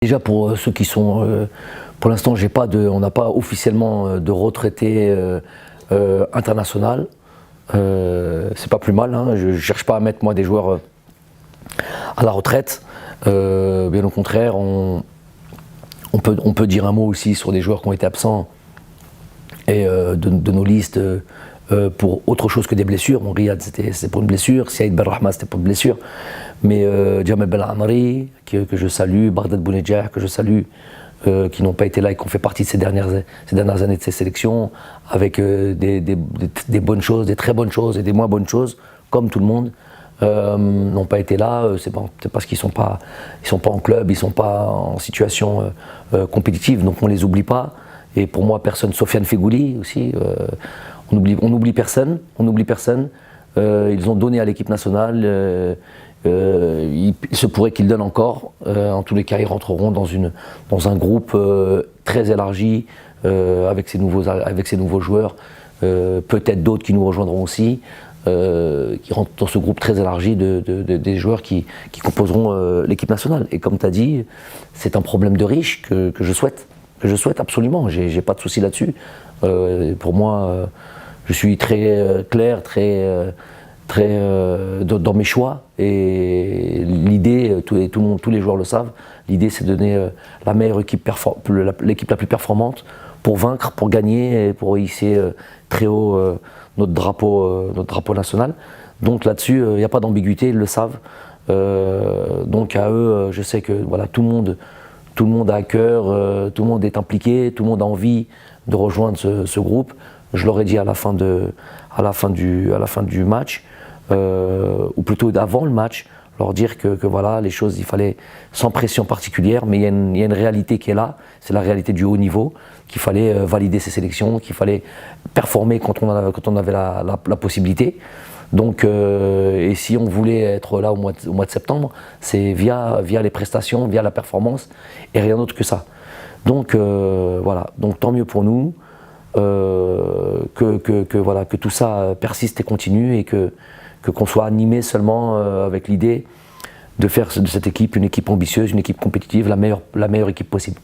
Déjà pour ceux qui sont, pour l'instant on n'a pas officiellement de retraité international. C'est pas plus mal, hein. Je cherche pas à mettre moi des joueurs à la retraite. Bien au contraire, on peut dire un mot aussi sur des joueurs qui ont été absents et de nos listes pour autre chose que des blessures. Bon, Riyad c'était pour une blessure, Saïd Benrahma c'était pour une blessure, mais Djamel Belhamri que je salue, Bagdad Bounedjah que je salue, qui n'ont pas été là et qui ont fait partie de ces dernières années de ces sélections, avec des bonnes choses, des très bonnes choses et des moins bonnes choses, comme tout le monde, n'ont pas été là. C'est parce qu'ils sont pas en club, ils sont pas en situation compétitive, donc on les oublie pas. Et pour moi, personne, Sofiane Feghouli aussi, on oublie personne. Ils ont donné à l'équipe nationale. Il se pourrait qu'ils donnent encore. En tous les cas, ils rentreront dans un groupe très élargi avec ces nouveaux joueurs. Peut-être d'autres qui nous rejoindront aussi, qui rentrent dans ce groupe très élargi des joueurs qui composeront l'équipe nationale. Et comme tu as dit, c'est un problème de riche que je souhaite absolument. J'ai pas de souci là-dessus. Pour moi, je suis très clair, très dans mes choix, et l'idée, tous les joueurs le savent, l'idée c'est de donner la meilleure équipe, l'équipe la plus performante pour vaincre, pour gagner et pour hisser très haut notre drapeau national. Donc là-dessus, il n'y a pas d'ambiguïté, ils le savent. Donc à eux, je sais que voilà, tout le monde a à cœur, tout le monde est impliqué, tout le monde a envie de rejoindre ce groupe. Je leur ai dit à la fin du match, ou plutôt avant le match, leur dire que voilà, les choses, il fallait sans pression particulière, mais il y a une réalité qui est là, c'est la réalité du haut niveau, qu'il fallait valider ces sélections, qu'il fallait performer quand on avait la possibilité. Donc, et si on voulait être là au mois de septembre, c'est via les prestations, via la performance, et rien d'autre que ça. Donc voilà, donc tant mieux pour nous, que tout ça persiste et continue, et qu'on soit animé seulement avec l'idée de faire de cette équipe une équipe ambitieuse, une équipe compétitive, la meilleure équipe possible.